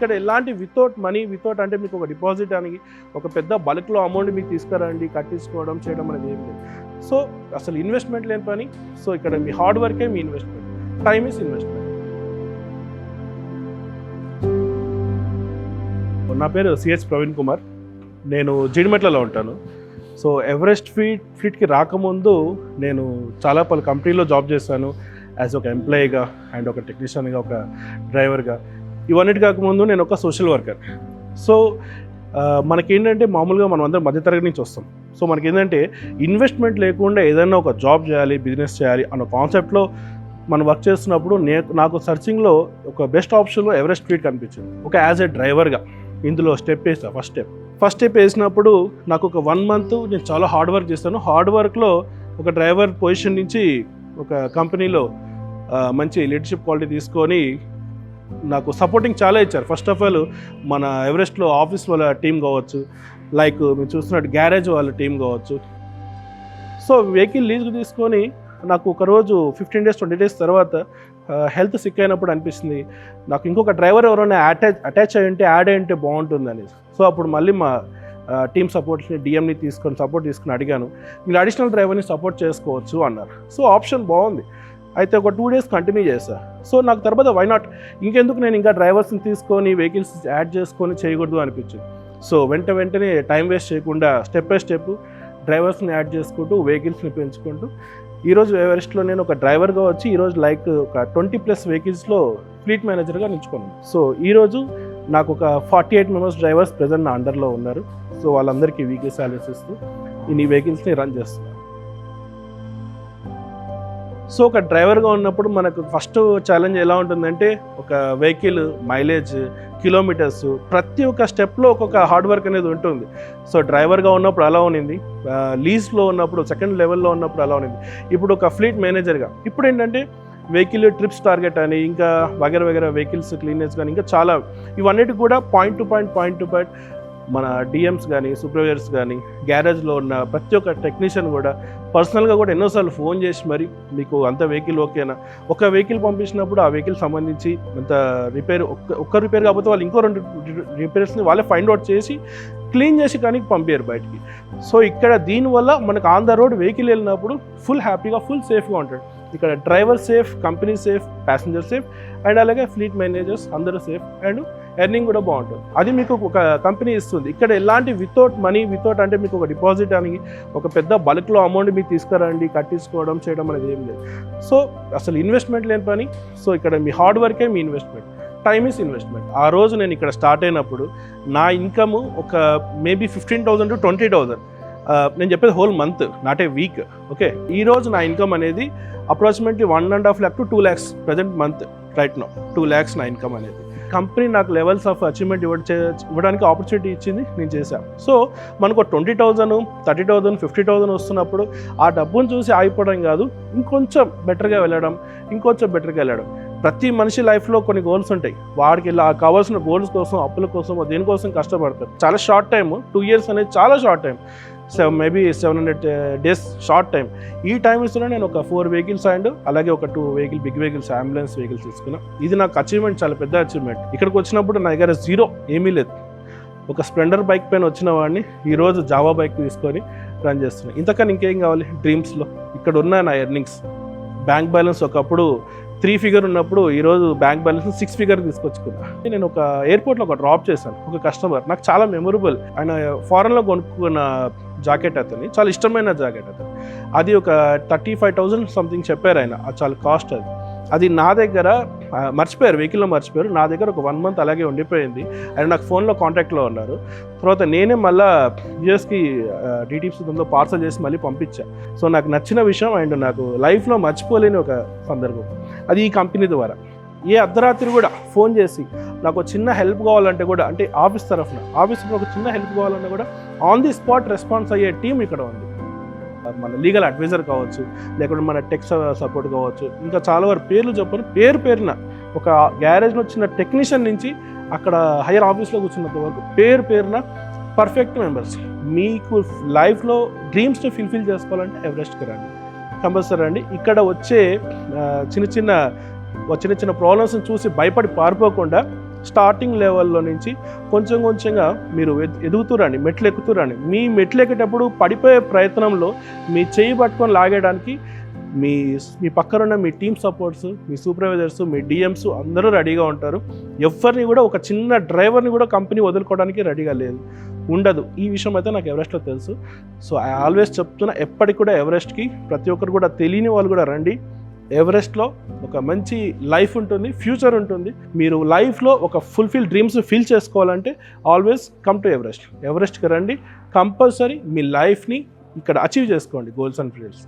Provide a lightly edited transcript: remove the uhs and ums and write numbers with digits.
ఇక్కడ ఎలాంటి without money without అంటే మీకు ఒక డిపాజిట్ అని ఒక పెద్ద బల్క్లో అమౌంట్ మీకు తీసుకురండి కట్టించుకోవడం చేయడం అనేది ఏం లేదు. సో అసలు ఇన్వెస్ట్మెంట్ లేని పని. సో ఇక్కడ మీ హార్డ్ వర్కే మీ ఇన్వెస్ట్మెంట్, టైమ్ ఈస్ ఇన్వెస్ట్మెంట్. నా పేరు సిహెచ్ ప్రవీణ్ కుమార్. నేను జీడిమెట్లలో ఉంటాను. సో ఎవరెస్ట్ ఫీట్కి రాకముందు నేను చాలా పలు కంపెనీలో జాబ్ చేశాను. యాజ్ ఒక ఎంప్లాయీగా అండ్ ఒక టెక్నీషియన్గా, ఒక డ్రైవర్గా. ఇవన్నిటి కాకముందు నేను ఒక సోషల్ వర్కర్. సో మనకేంటంటే మామూలుగా మనం అందరం మధ్యతరగతి నుంచి వస్తాం. సో మనకేంటంటే ఇన్వెస్ట్మెంట్ లేకుండా ఏదైనా ఒక జాబ్ చేయాలి, బిజినెస్ చేయాలి అన్న కాన్సెప్ట్లో మనం వర్క్ చేస్తున్నప్పుడు నాకు సర్చింగ్లో ఒక బెస్ట్ ఆప్షన్లో ఎవరెస్ట్ ఫీట్ కనిపించింది. ఒక యాజ్ ఎ డ్రైవర్గా ఇందులో స్టెప్ వేసా. ఫస్ట్ స్టెప్ వేసినప్పుడు నాకు ఒక 1 month నేను చాలా హార్డ్ వర్క్ చేస్తాను. హార్డ్ వర్క్లో ఒక డ్రైవర్ పొజిషన్ నుంచి ఒక కంపెనీలో మంచి లీడర్షిప్ క్వాలిటీ తీసుకొని నాకు సపోర్టింగ్ చాలా ఇచ్చారు. ఫస్ట్ ఆఫ్ ఆల్ మన ఎవరెస్ట్లో ఆఫీస్ వాళ్ళ టీం కావచ్చు, లైక్ మీరు చూస్తున్నట్టు గ్యారేజ్ వాళ్ళ టీం కావచ్చు. సో వెహికల్ లీజ్కి తీసుకొని నాకు ఒకరోజు 15 days 20 days తర్వాత హెల్త్ సిక్ అయినప్పుడు అనిపిస్తుంది నాకు ఇంకొక డ్రైవర్ ఎవరైనా అటాచ్ అయ్యింటే యాడ్ అయ్యింటే బాగుంటుంది అనేది. సో అప్పుడు మళ్ళీ మా టీమ్ సపోర్ట్ని డిఎంని సపోర్ట్ తీసుకుని అడిగాను, మీరు అడిషనల్ డ్రైవర్ని సపోర్ట్ చేసుకోవచ్చు అన్నారు. సో ఆప్షన్ బాగుంది. అయితే ఒక 2 days కంటిన్యూ చేశాను. సో నాకు తర్వాత వై నాట్, ఇంకెందుకు నేను ఇంకా డ్రైవర్స్ని తీసుకొని వెహికల్స్ యాడ్ చేసుకొని చేయకూడదు అనిపించింది. సో వెంటనే టైం వేస్ట్ చేయకుండా స్టెప్ బై స్టెప్ డ్రైవర్స్ని యాడ్ చేసుకుంటూ వెహికల్స్ని పెంచుకుంటూ ఈరోజు ఎవరెస్ట్లో నేను ఒక డ్రైవర్గా వచ్చి ఈరోజు లైక్ ఒక 20+ వెహికల్స్లో ఫ్లీట్ మేనేజర్గా నిల్చుకున్నాను. సో ఈరోజు నాకు ఒక 48 members డ్రైవర్స్ ప్రజెంట్ నా అండర్లో ఉన్నారు. సో వాళ్ళందరికీ వీక్లీ సాలరీస్ ఇస్తూ ఈ వెహికల్స్ని రన్ చేస్తున్నాను. సో ఒక డ్రైవర్గా ఉన్నప్పుడు మనకు ఫస్ట్ ఛాలెంజ్ ఎలా ఉంటుందంటే ఒక వెహికల్ మైలేజ్, కిలోమీటర్స్, ప్రతి ఒక్క స్టెప్లో ఒక్కొక్క హార్డ్ వర్క్ అనేది ఉంటుంది. సో డ్రైవర్గా ఉన్నప్పుడు అలా ఉన్నింది, లీజ్లో ఉన్నప్పుడు, సెకండ్ లెవెల్లో ఉన్నప్పుడు అలా ఉన్నింది. ఇప్పుడు ఒక ఫ్లీట్ మేనేజర్గా ఇప్పుడు ఏంటంటే వెహికల్ ట్రిప్స్ టార్గెట్ అని ఇంకా వగేర వెహికల్స్ క్లీనెస్ కానీ ఇంకా చాలా ఇవన్నిటి కూడా పాయింట్ టు పాయింట్ మన డిఎమ్స్ కానీ సూపర్వైజర్స్ కానీ గ్యారేజ్లో ఉన్న ప్రతి ఒక్క టెక్నీషియన్ కూడా పర్సనల్గా కూడా ఎన్నోసార్లు ఫోన్ చేసి మరి మీకు అంత వెహికల్ ఓకేనా, ఒక వెహికల్ పంపించినప్పుడు ఆ వెహికల్ సంబంధించి అంత రిపేర్ ఒక్క రిపేర్ కాకపోతే వాళ్ళు ఇంకో 2 రిపేర్స్ని వాళ్ళే ఫైండ్ అవుట్ చేసి క్లీన్ చేసి కానీ పంపారు బయటికి. సో ఇక్కడ దీనివల్ల మనకు ఆన్ ద రోడ్ వెహికల్ వెళ్ళినప్పుడు ఫుల్ హ్యాపీగా ఫుల్ సేఫ్గా ఉంటాడు. ఇక్కడ driver safe, company safe, passenger safe and అలాగే ఫ్లీట్ మేనేజర్స్ అందరూ సేఫ్ అండ్ ఎర్నింగ్ కూడా బాగుంటుంది. అది మీకు ఒక కంపెనీ ఇస్తుంది. ఇక్కడ ఎలాంటి వితౌట్ మనీ వితౌట్ అంటే మీకు ఒక డిపాజిట్ అని ఒక పెద్ద బల్క్లో అమౌంట్ మీకు తీసుకురండి కట్టించుకోవడం చేయడం అనేది ఏం లేదు. సో అసలు ఇన్వెస్ట్మెంట్ లేని పని. సో ఇక్కడ మీ హార్డ్ వర్కే మీ ఇన్వెస్ట్మెంట్, టైమ్ ఈస్ ఇన్వెస్ట్మెంట్. ఆ రోజు నేను ఇక్కడ స్టార్ట్ అయినప్పుడు నా ఇన్కమ్ ఒక మేబీ 15,000 to 20,000. నేను చెప్పేది whole month, not a week. Okay, ఈరోజు నా ఇన్కమ్ అనేది approximately 1.5 lakh to 2 lakhs present month. Right now 2 lakhs నా ఇన్కమ్ అనేది. కంపెనీ నాకు లెవెల్స్ ఆఫ్ అచీవ్మెంట్ ఇవ్వడానికి ఆపర్చునిటీ ఇచ్చింది, నేను చేశాను. సో మనకు 20,000, 30,000, 50,000 వస్తున్నప్పుడు ఆ డబ్బును చూసి ఆగిపోవడం కాదు, ఇంకొంచెం బెటర్గా వెళ్ళడం. ప్రతి మనిషి లైఫ్లో కొన్ని గోల్స్ ఉంటాయి. వాడికి ఇలా కావాల్సిన గోల్స్ కోసం, అప్పుల కోసం, దేనికోసం కష్టపడతారు. చాలా షార్ట్ టైం, 2 years అనేది చాలా short time. Maybe 700 days short time. ఈ టైం ఇస్తున్నా నేను ఒక 4 vehicles అండ్ అలాగే ఒక 2 బిగ్ వెహికల్స్, అంబులెన్స్ వెహికల్స్ తీసుకున్నా. ఇది నాకు అచీవ్మెంట్, చాలా పెద్ద అచీవ్మెంట్. ఇక్కడికి వచ్చినప్పుడు నా దగ్గర జీరో, ఏమీ లేదు. ఒక స్ప్లెండర్ బైక్ పైన వచ్చిన వాడిని ఈరోజు జావా బైక్ తీసుకొని రన్ చేస్తున్నాను. ఇంతకన్నా ఇంకేం కావాలి డ్రీమ్స్లో. ఇక్కడ ఉన్న నా ఎర్నింగ్స్, బ్యాంక్ బ్యాలెన్స్ ఒకప్పుడు 3 figure ఉన్నప్పుడు ఈరోజు బ్యాంక్ బ్యాలెన్స్ 6 figure తీసుకొచ్చుకున్నా. నేను ఒక ఎయిర్పోర్ట్లో ఒక డ్రాప్ చేశాను ఒక కస్టమర్, నాకు చాలా మెమొరబుల్. ఆయన ఫారెన్లో కొనుక్కున్న జాకెట్, అతని చాలా ఇష్టమైన జాకెట్ అతను. అది ఒక 35,000 సంథింగ్ చెప్పారు ఆయన, అది చాలా కాస్ట్. అది నా దగ్గర మర్చిపోయారు, వెహికల్లో మర్చిపోయారు. నా దగ్గర ఒక 1 month అలాగే ఉండిపోయింది. ఆయన నాకు ఫోన్లో కాంటాక్ట్లో ఉన్నారు. తర్వాత నేనే మళ్ళీ యూఎస్కి డిటిప్స్తో పార్సల్ చేసి మళ్ళీ పంపించా. సో నాకు నచ్చిన విషయం అండ్ నాకు లైఫ్లో మర్చిపోలేని ఒక సందర్భం అది ఈ కంపెనీ ద్వారా. ఏ అర్ధరాత్రి కూడా ఫోన్ చేసి నాకు చిన్న హెల్ప్ కావాలంటే కూడా, అంటే ఆఫీస్ తరఫున ఒక చిన్న హెల్ప్ కావాలన్నా కూడా ఆన్ ది స్పాట్ రెస్పాన్స్ అయ్యే టీం ఇక్కడ ఉంది. మన లీగల్ అడ్వైజర్ కావచ్చు, లేకుంటే మన టెక్ సపోర్ట్ కావచ్చు, ఇంకా చాలా వరకు పేర్లు చెప్పను, పేరున ఒక గ్యారేజ్లో వచ్చిన టెక్నీషియన్ నుంచి అక్కడ హైయర్ ఆఫీస్లో కూర్చున్నంత వరకు పేరున పర్ఫెక్ట్ మెంబర్స్. మీకు లైఫ్లో డ్రీమ్స్ని ఫుల్ఫిల్ చేసుకోవాలంటే ఎవరెస్ట్కి రండి, కంపల్సరీ రండి. ఇక్కడ వచ్చే చిన్న చిన్న ప్రాబ్లమ్స్ని చూసి భయపడి పారిపోకుండా స్టార్టింగ్ లెవెల్లో నుంచి కొంచెం కొంచెంగా మీరు ఎదుగుతురండి, మెట్లు ఎక్కుతురండి. మీ మెట్లు ఎక్కేటప్పుడు పడిపోయే ప్రయత్నంలో మీ చేయి పట్టుకొని లాగేయడానికి మీ పక్కన ఉన్న మీ టీమ్ సపోర్ట్స్, మీ సూపర్వైజర్స్, మీ డిఎమ్స్ అందరూ రెడీగా ఉంటారు. ఎవరిని కూడా ఒక చిన్న డ్రైవర్ని కూడా కంపెనీ వదులుకోవడానికి రెడీగా ఉండదు. ఈ విషయం అయితే నాకు ఎవరెస్ట్లో తెలుసు. సో ఐ ఆల్వేస్ చెప్తున్నా, ఎప్పటికి కూడా ఎవరెస్ట్కి ప్రతి ఒక్కరు కూడా తెలియని వాళ్ళు కూడా రండి. ఎవరెస్ట్లో ఒక మంచి లైఫ్ ఉంటుంది, ఫ్యూచర్ ఉంటుంది. మీరు లైఫ్లో ఒక ఫుల్ఫిల్ డ్రీమ్స్ ఫీల్ చేసుకోవాలంటే ఆల్వేస్ కమ్ టు ఎవరెస్ట్కి రండి. కంపల్సరీ మీ లైఫ్ని ఇక్కడ అచీవ్ చేసుకోండి, గోల్స్ అండ్ డ్రీమ్స్.